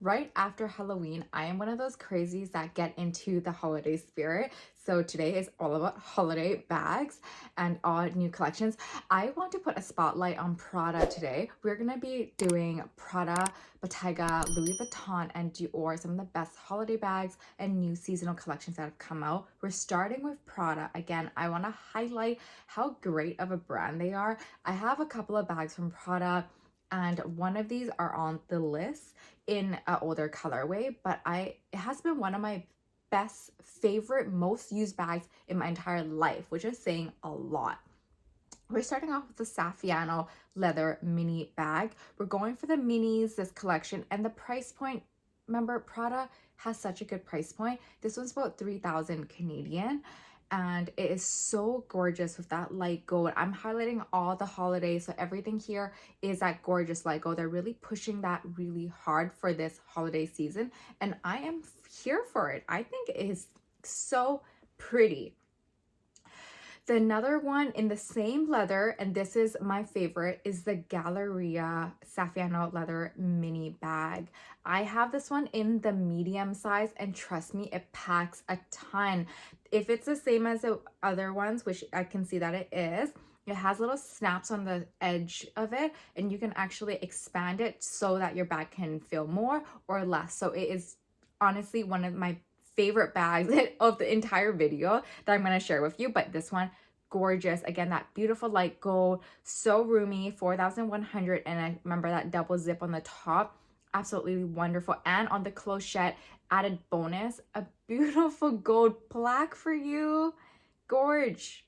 Right after Halloween, I am one of those crazies that get into the holiday spirit. So today is all about holiday bags and all new collections. I want to put a spotlight on Prada today. We're going to be doing Prada, Bottega, Louis Vuitton, and Dior, some of the best holiday bags and new seasonal collections that have come out. We're starting with Prada. Again, I want to highlight how great of a brand they are. I have a couple of bags from Prada, and one of these are on the list in an older colorway, but it has been one of my best favorite most used bags in my entire life, which is saying a lot. We're starting off with the Saffiano leather mini bag. We're going for the minis this collection, and the price point, remember Prada has such a good price point. This one's about 3,000 Canadian, and it is so gorgeous with that light gold. I'm highlighting all the holidays, so everything here is that gorgeous light gold. They're really pushing that really hard for this holiday season, and I am here for it. I think it is so pretty. Another one in the same leather, and this is my favorite, is the Galleria Saffiano leather mini bag. I have this one in the medium size, and trust me, it packs a ton. If it's the same as the other ones, which I can see that it is, it has little snaps on the edge of it, and you can actually expand it so that your bag can feel more or less. So it is honestly one of my favorite bags of the entire video that I'm going to share with you. But this one, gorgeous. Again, that beautiful light gold, so roomy, 4,100. And I remember that double zip on the top, absolutely wonderful. And on the clochette, added bonus, a beautiful gold plaque for you. Gorge.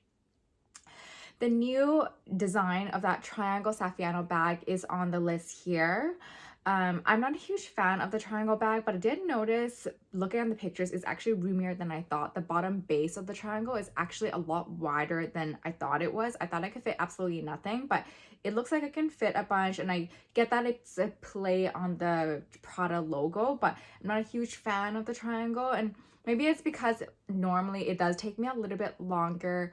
The new design of that triangle Saffiano bag is on the list here. I'm not a huge fan of the triangle bag, but I did notice looking at the pictures is actually roomier than I thought. The bottom base of the triangle is actually a lot wider than I thought it was. I thought I could fit absolutely nothing, but it looks like I can fit a bunch, and I get that it's a play on the Prada logo, but I'm not a huge fan of the triangle, and maybe it's because normally it does take me a little bit longer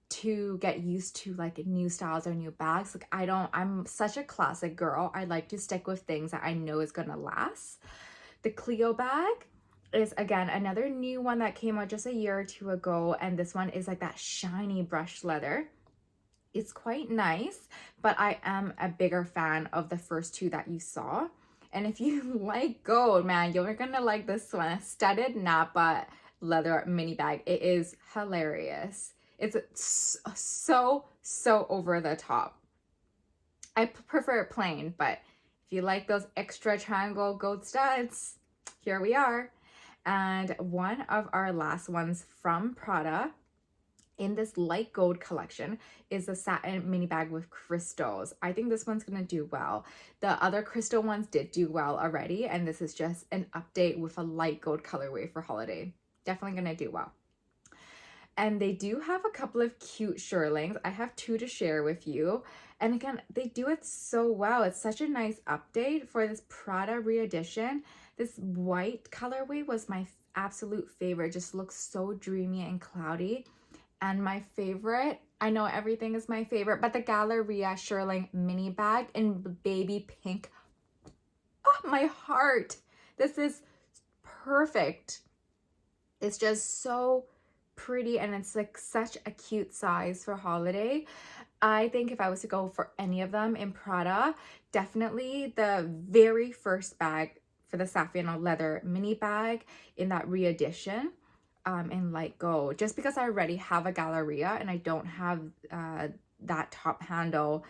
to get used to like new styles or new bags. Like I'm such a classic girl. I like to stick with things that I know is gonna last. The Clio bag is again another new one that came out just a year or two ago, and this one is like that shiny brushed leather. It's quite nice, but I am a bigger fan of the first two that you saw. And if you like gold, man, you're gonna like this one, a studded Napa leather mini bag. It is hilarious. It's so over the top. I prefer it plain, but if you like those extra triangle gold studs, here we are. And one of our last ones from Prada in this light gold collection is the satin mini bag with crystals. I think this one's gonna do well. The other crystal ones did do well already, and this is just an update with a light gold colorway for holiday. Definitely gonna do well. And they do have a couple of cute shearlings. I have two to share with you. And again, they do it so well. It's such a nice update for this Prada re-edition. This white colorway was my absolute favorite. It just looks so dreamy and cloudy. And my favorite, I know everything is my favorite, but the Galleria Shearling mini bag in baby pink. Oh, my heart. This is perfect. It's just so pretty, and it's like such a cute size for holiday. I think if I was to go for any of them in Prada, definitely the very first bag for the Saffiano leather mini bag in that re-edition in light gold, just because I already have a Galleria and I don't have that top handle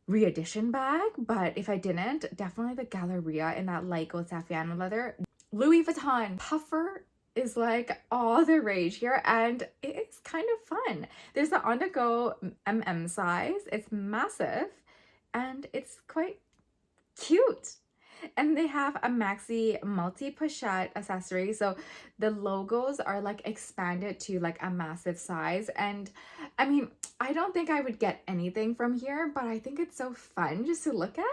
re-edition bag. But if I didn't, definitely the Galleria in that light gold Saffiano leather. Louis Vuitton puffer is like all the rage here, and it's kind of fun. There's the on the go size. It's massive and it's quite cute. And they have a maxi multi pochette accessory, so the logos are like expanded to like a massive size. And I mean, I don't think I would get anything from here, but I think it's so fun just to look at,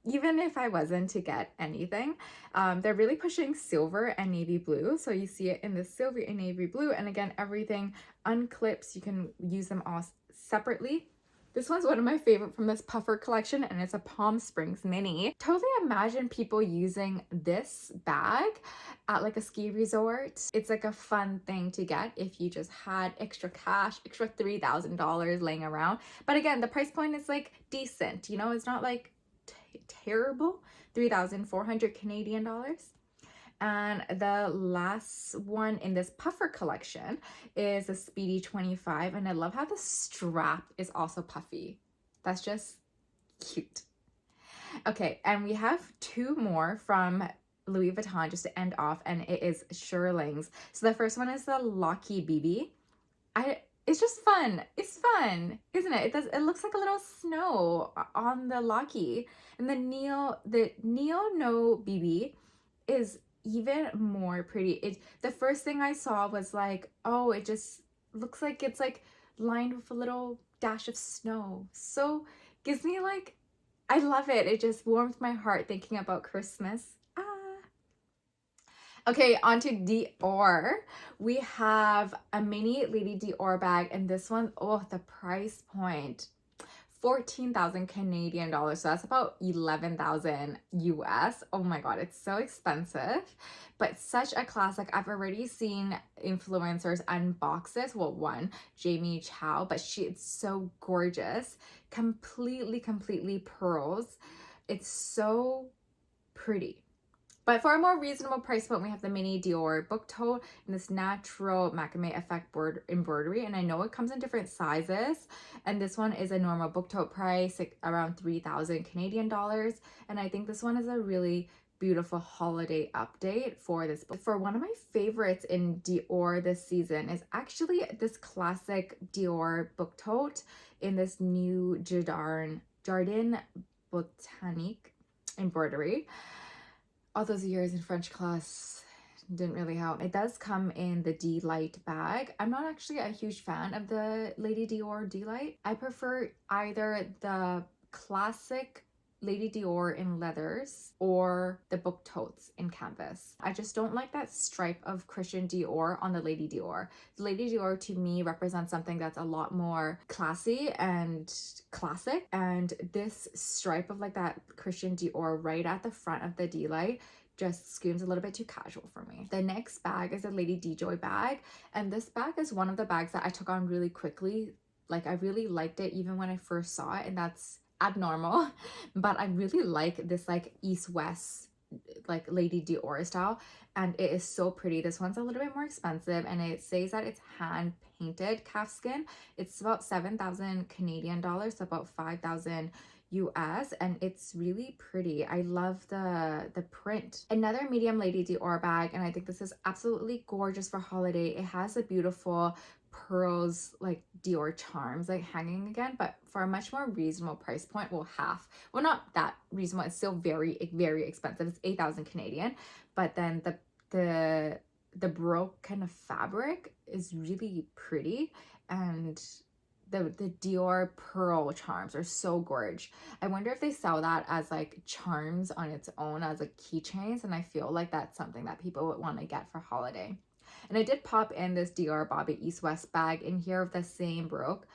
even if I wasn't to get anything. They're really pushing silver and navy blue, so you see it in the silver and navy blue, and again, everything unclips. You can use them all separately. This one's one of my favorite from this puffer collection, and it's a Palm Springs mini. Totally imagine people using this bag at like a ski resort. It's like a fun thing to get if you just had extra cash, extra $3,000 laying around. But again, the price point is like decent, you know, it's not like terrible. 3,400 Canadian dollars. And the last one in this puffer collection is a Speedy 25. And I love how the strap is also puffy. That's just cute. Okay, and we have two more from Louis Vuitton just to end off, and it is Shearlings. So the first one is the Lucky BB. It's just fun. It's fun, isn't it? It looks like a little snow on the Lucky. And the Neo No BB is even more pretty. The first thing I saw was like, oh, it just looks like it's like lined with a little dash of snow. So gives me like, I love it. It just warms my heart thinking about Christmas. Okay, on to Dior. We have a mini Lady Dior bag, and this one, oh, the price point, 14,000 Canadian dollars. So that's about 11,000 US. Oh my God, it's so expensive, but such a classic. I've already seen influencers unbox this. Well, one, Jamie Chow, but it's so gorgeous. Completely pearls. It's so pretty. But for a more reasonable price point, we have the mini Dior book tote in this natural macrame effect embroidery. And I know it comes in different sizes. And this one is a normal book tote price, like around 3,000 Canadian dollars. And I think this one is a really beautiful holiday update for this book. For one of my favorites in Dior this season is actually this classic Dior book tote in this new Jardin Botanique embroidery. All those years in French class didn't really help. It does come in the D-Light bag. I'm not actually a huge fan of the Lady Dior D-Light. I prefer either the classic Lady Dior in leathers or the book totes in canvas. I just don't like that stripe of Christian Dior on the Lady Dior. The Lady Dior to me represents something that's a lot more classy and classic, and this stripe of like that Christian Dior right at the front of the D-Light just screams a little bit too casual for me. The next bag is a Lady DJoy bag, and this bag is one of the bags that I took on really quickly. Like I really liked it even when I first saw it, and that's abnormal, but I really like this like east-west like Lady Dior style, and it is so pretty. This one's a little bit more expensive, and it says that it's hand painted calfskin. It's about 7,000 Canadian dollars, so about 5,000 US, and it's really pretty. I love the print. Another medium Lady Dior bag, and I think this is absolutely gorgeous for holiday. It has a beautiful pearls like Dior charms like hanging again, but for a much more reasonable price point. Well, half, well, not that reasonable, it's still very expensive. It's 8,000 Canadian, but then the broke kind of fabric is really pretty, and the Dior pearl charms are so gorge. I wonder if they sell that as like charms on its own as like keychains, and I feel like that's something that people would want to get for holiday. And I did pop in this Dior Bobby East West bag in here of the same broke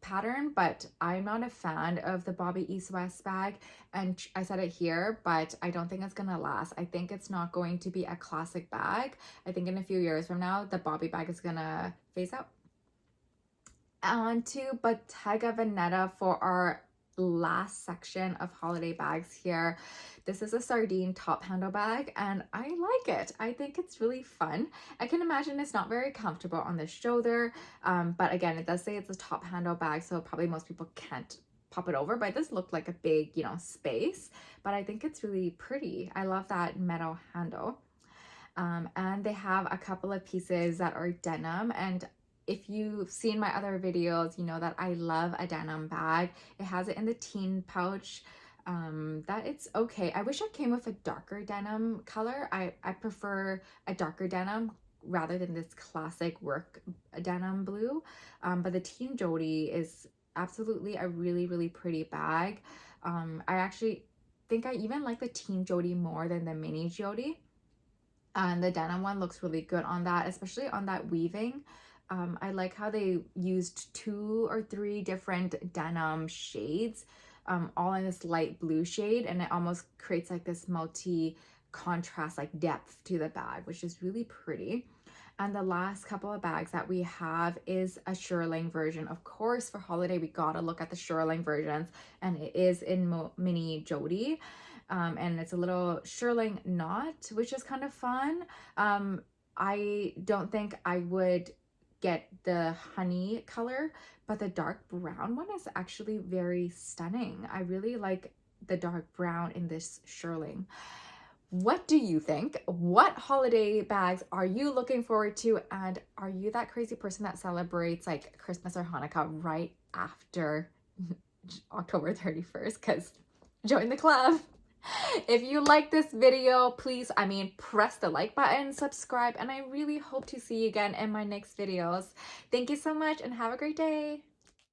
pattern, but I'm not a fan of the Bobby East West bag, and I said it here, but I don't think it's gonna last. I think it's not going to be a classic bag. I think in a few years from now, the Bobby bag is gonna phase out. On to Bottega Veneta for our last section of holiday bags here. This is a sardine top handle bag, and I like it. I think it's really fun. I can imagine it's not very comfortable on the shoulder, but again, it does say it's a top handle bag, so probably most people can't pop it over, but it does look like a big, you know, space, but I think it's really pretty. I love that metal handle. And they have a couple of pieces that are denim, and if you've seen my other videos, you know that I love a denim bag. It has it in the teen pouch. That it's okay. I wish it came with a darker denim color. I prefer a darker denim rather than this classic work denim blue. But the teen Jody is absolutely a really pretty bag. I actually think I even like the teen Jody more than the mini Jody. And the denim one looks really good on that, especially on that weaving I like how they used 2 or 3 different denim shades, all in this light blue shade, and it almost creates like this multi contrast, like depth to the bag, which is really pretty. And the last couple of bags that we have is a Shearling version. Of course, for holiday, we gotta look at the Shearling versions, and it is in mini Jody. And it's a little Shearling knot, which is kind of fun. I don't think I would get the honey color, but the dark brown one is actually very stunning. I really like the dark brown in this Shearling. What do you think? What holiday bags are you looking forward to? And are you that crazy person that celebrates like Christmas or Hanukkah right after October 31st? Because join the club. If you like this video, please, press the like button, subscribe, and I really hope to see you again in my next videos. Thank you so much and have a great day.